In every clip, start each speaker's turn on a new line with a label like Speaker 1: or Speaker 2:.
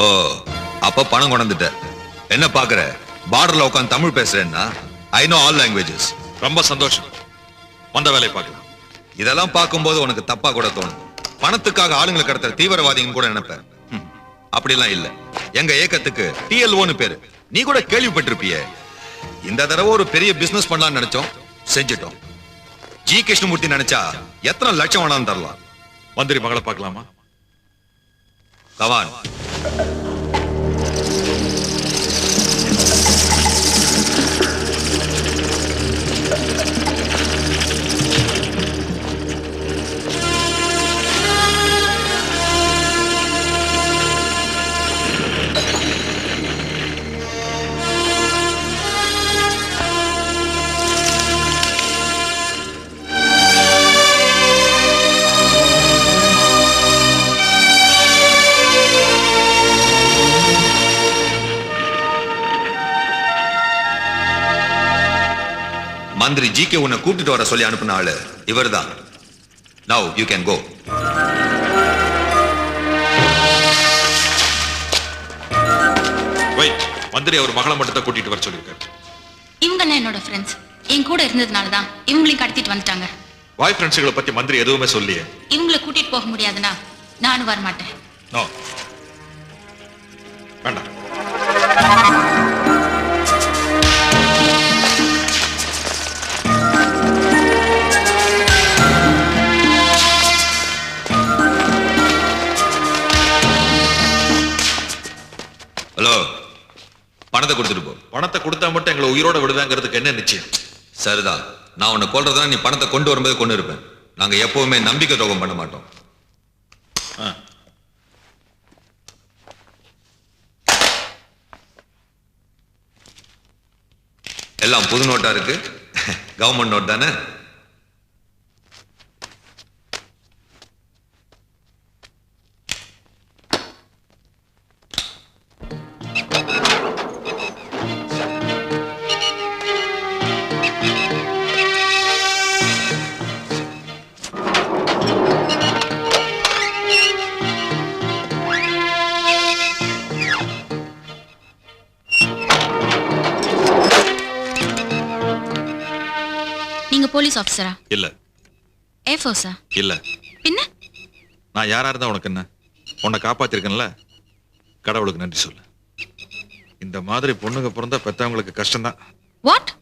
Speaker 1: ஓ, அப்ப பணம் கொண்டுட்ட. என்ன பாக்குற? பார்டர்ல உட்காந்து தமிழ் பேசுறேன்னா ஐ நோ ஆல் லாங்குவேஜஸ்.
Speaker 2: ரொம்ப சந்தோஷம். வந்த வேலையை பார்க்கலாம்.
Speaker 1: இதெல்லாம் பார்க்கும்போது உனக்கு தப்பா கூட தோணும். பணத்துக்காக ஆளுங்களை கடத்துற தீவிரவாதிங்க கூட நினைப்பேன். அப்படிலாம் இல்ல. எங்க ஏக்கத்துக்கு TLOன்னு பேரு. நீ கூட கேள்விப்பட்டிருப்பிய. இந்த தடவை ஒரு பெரிய பிசினஸ் பண்ணலாம்னு நினைச்சோம், செஞ்சிட்டோம். ஜி கிருஷ்ணமூர்த்தி நினைச்சா எத்தனை லட்சம் வேணாலும் தரலாம்.
Speaker 2: மந்திரி மகளை பார்க்கலாமா?
Speaker 1: கவான். மந்திரி GK உன்னை கூப்பிட்டு வர சொல்லி அனுப்பின ஆளு இவர்தான். Now you can go.
Speaker 2: Wait, மந்திரி அவர் மகளை மட்டும் தான் கூட்டிட்டு வர சொல்லிருக்காரு.
Speaker 3: இவங்க என்னோட ஃப்ரெண்ட்ஸ். என் கூட இருந்ததுனால தான் இவங்களையும் கடத்திட்டு வந்துட்டாங்க.
Speaker 2: பாய் ஃப்ரெண்ட்ஸ்களை பத்தி மந்திரி எதுவுமே சொல்லியே.
Speaker 3: இவங்களை கூட்டிட்டு போக முடியாதுன்னா நானும் வர மாட்டேன்.
Speaker 2: நோ. வேண்டாம்.
Speaker 1: ஹலோ, பணத்தை கொடுத்துட்டு போ.
Speaker 2: பணத்தை கொடுத்தா மட்டும் எங்களை உயிரோட விடுவேங்கிறதுக்கு என்ன நிச்சயம்?
Speaker 1: சரிதான். நான் உன்னை கொல்றதுனா நீ பணத்தை கொண்டு வரும்போது கொண்டு இருப்பேன். நாங்க எப்பவுமே நம்பிக்கை துரோகம் பண்ண மாட்டோம். எல்லாம் புது நோட்டா இருக்கு. கவர்மெண்ட் நோட் தானே?
Speaker 3: நீங்க போலீஸ் ஆபீசரா?
Speaker 2: இல்ல.
Speaker 3: ஏர்ஃபோர்ஸா?
Speaker 2: இல்ல.
Speaker 3: பின்ன?
Speaker 2: நான் யாரா இருந்தா உனக்கு என்ன? உன்னை காப்பாத்திருக்கேன்ல, கடவுளுக்கு நன்றி சொல்லு. இந்த மாதிரி பொண்ணுங்க பிறந்தா பெத்தவங்களுக்கு கஷ்டம்தான்.
Speaker 3: வாட்?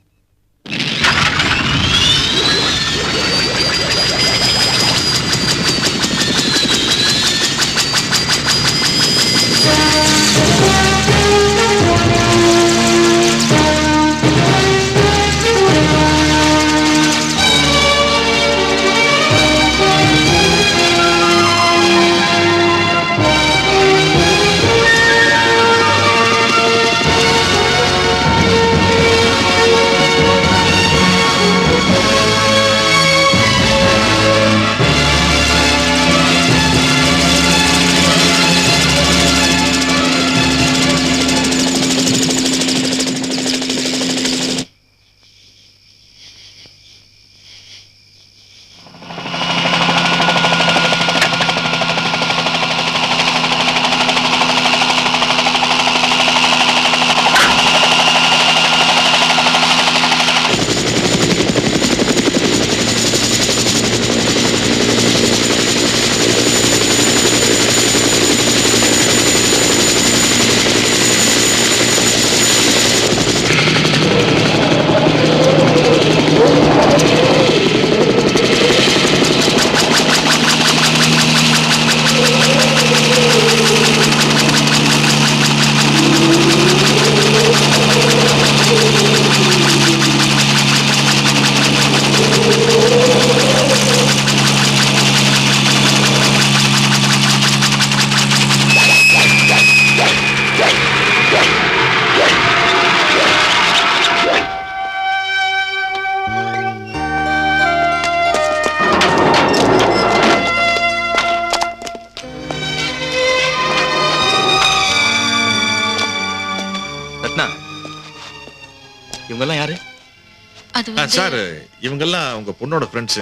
Speaker 3: அது வந்து
Speaker 2: சார் இவங்கெல்லாம் உங்க பொண்ணோட ஃப்ரெண்ட்ஸ்.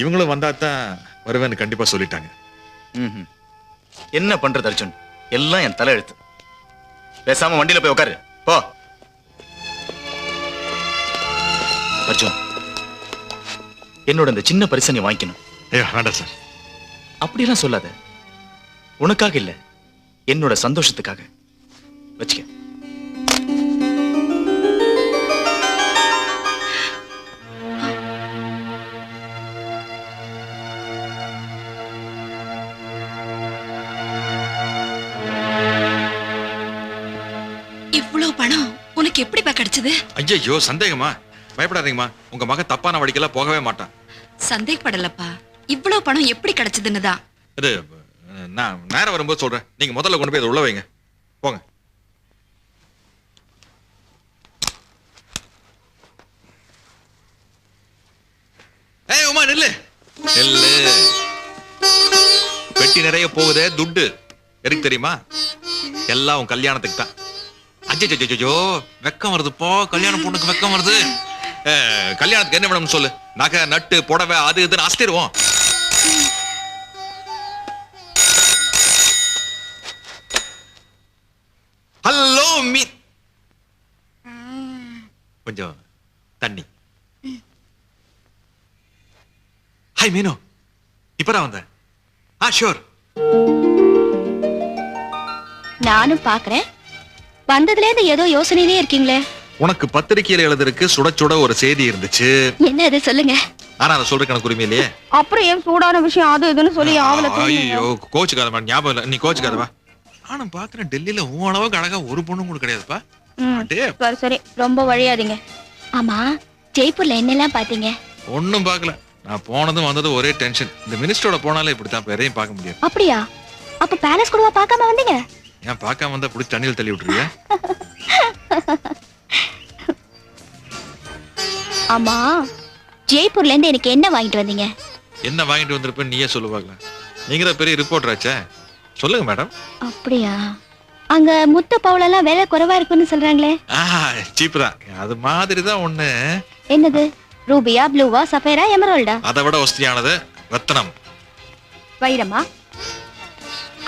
Speaker 2: இவங்களும் வந்தா தான் வருவேன்னு கண்டிப்பா சொல்லிட்டாங்க.
Speaker 4: ம்ஹும். என்ன பண்றது அர்ஜுன், எல்லாம் என் தலையெழுத்து. பேசாம வண்டியில போய் உட்காரு போ. அர்ஜுன், என்னோட இந்த சின்ன பரிசை நீ வாங்கிக்கணும்.
Speaker 2: ஐயோ வேண்டாம் சார்.
Speaker 4: அப்படியெல்லாம் சொல்லாத. உனக்காக இல்ல, என்னோட சந்தோஷத்துக்காக வச்சுக்க.
Speaker 5: இவ்வளவு பணம் உனக்கு எப்படிப்பா கிடைச்சது?
Speaker 2: ஐயோ சந்தேகமா? பயப்படாதீங்கம்மா, உங்க மகன் தப்பான வழிக்கெல்லாம் போகவே மாட்டான்.
Speaker 5: சந்தேகப்படலப்பா, இவ்வளவு பணம் எப்படி கிடைச்சதுன்னு தான்.
Speaker 2: இது நான் நேரம் வரும்போது சொல்றேன். நீங்க முதல்ல கொண்டு போய் அதை உள்ள வைங்க. போங்க. ஏய் உமா நில்லு நில்லு. பெட்டி நிறைய போகுதே துட்டு. எதுக்கு தெரியுமா? எல்லாம் உன் கல்யாணத்துக்கு தான். அஜ்ஜோ வெக்கம் வருது போ. கல்யாண பொண்ணுக்கு வெக்கம் வருது. கல்யாணத்துக்கு என்ன வேணும்னு சொல்லு. நகை நட்டு புடவை அது இதுன்னு அஸ்திருவோம். ஹலோ மீ, கொஞ்சம் தண்ணி. ஹாய் மீனு, இப்பதான் வந்தேன். ஷூர்.
Speaker 3: நானும் பாக்குறேன். வந்ததுல இருந்து ஏதோ யோசனையிலே இருக்கீங்களே.
Speaker 2: உனக்கு பத்திரிகையில எழுதுறதுக்கு சுட சுட ஒரு செய்தி இருந்துச்சு.
Speaker 3: என்ன அது சொல்லுங்க.
Speaker 2: ஆனா அதை சொல்றதுக்கு எனக்கு உரிமை இல்லையே.
Speaker 3: அப்புறம் ஏன் சூடான விஷயம் அது இதுன்னு சொல்லி
Speaker 2: ஐயோ கோச்சுக்காதமா, ஞாபகம் இல்ல. நீ கோச்சுக்காதவா. நானும் பாக்குறேன் டெல்லியில உன் அளவுக்கு அழகா ஒரு பொண்ணும் கூட கிடையாதுப்பா.
Speaker 3: சரி சரி, ரொம்ப வழியாதீங்க. ஆமா, ஜெய்ப்பூர்ல என்னெல்லாம் பாத்தீங்க?
Speaker 2: ஒன்னும் பாக்கல. நான் போனதும் வந்ததும் ஒரே டென்ஷன். இந்த மினிஸ்டரோட போனாலே இப்படித்தான், எதையும் பார்க்க முடியாது.
Speaker 3: அப்படியா? அப்ப பேலஸ் கூடவா பார்க்காம வந்தீங்க?
Speaker 2: ஏன் பார்க்காம வந்தா புடிச்சு தண்ணியில் தள்ளி விட்டுருவியா?
Speaker 3: ஆமா, ஜெய்ப்பூர்ல இருந்து எனக்கு என்ன வாங்கிட்டு வந்தீங்க?
Speaker 2: என்ன வாங்கிட்டு வந்திருப்பேன்னு நீயே சொல்லுவாங்களா? நீங்க தான் பெரிய ரிப்போர்ட்டர் ஆச்சே. சொல்லுங்க மேடம்.
Speaker 3: அப்படியா? அங்க முத்து பவுலெல்லாம் விலை குறைவா இருக்குன்னு சொல்றாங்களே.
Speaker 2: சீப் தான். அது மாதிரி தான் ஒண்ணு.
Speaker 3: என்னது? ரூபியா, ப்ளூவா, சஃபேரா, எமரால்டா?
Speaker 2: அதை விட வசதியானது ரத்னம்.
Speaker 3: வைரமா?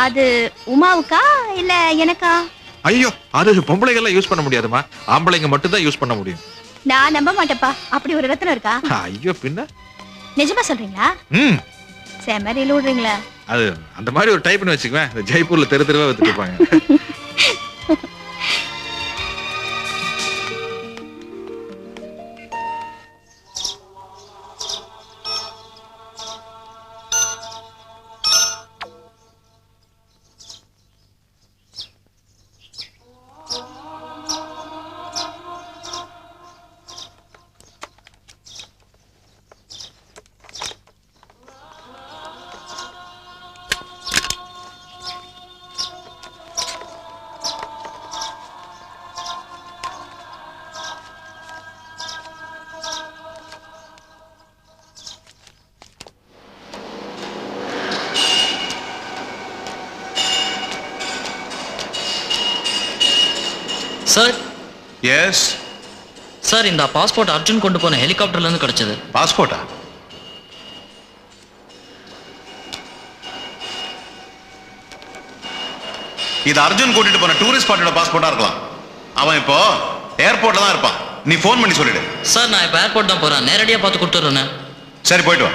Speaker 3: அது உமாவுக்கா இல்ல எனக்கா?
Speaker 2: ஐயோ, அது பொம்பளைகள்லாம் யூஸ் பண்ண முடியாதுமா. ஆம்பளைங்க மட்டும் தான் யூஸ் பண்ண முடியும்.
Speaker 3: நான் நம்ப மாட்டேப்பா. அப்படி ஒரு ரத்னம் இருக்கா?
Speaker 2: ஐயோ பின்ன.
Speaker 3: நிஜமா சொல்றீங்களா? செமரியில் விடுறீங்களா?
Speaker 2: அது அந்த மாதிரி ஒரு டைப்னு வச்சுக்குவேன். இந்த ஜெய்ப்பூர்ல தெரு தெருவா வித்துட்டு இருப்பாங்க.
Speaker 6: சார்.
Speaker 4: எஸ்
Speaker 6: சார், இந்த பாஸ்போர்ட் அர்ஜுன் கொண்டு போன ஹெலிகாப்டர்ல இருந்து கிடைச்சது.
Speaker 4: பாஸ்போர்ட்டா? இது அர்ஜுன் கூட்டிட்டு போன டூரிஸ்ட் ஸ்பாட்டோட பாஸ்போர்ட்டா இருக்கலாம். அவன் இப்போ ஏர்போர்ட்ல தான் இருப்பான். நீ ஃபோன் பண்ணி சொல்லிடு.
Speaker 6: சார், நான் இப்போ ஏர்போர்ட் தான் போறேன். நேரடியாக பார்த்து கொடுத்துட்றேன்.
Speaker 4: சரி, போயிட்டு வா.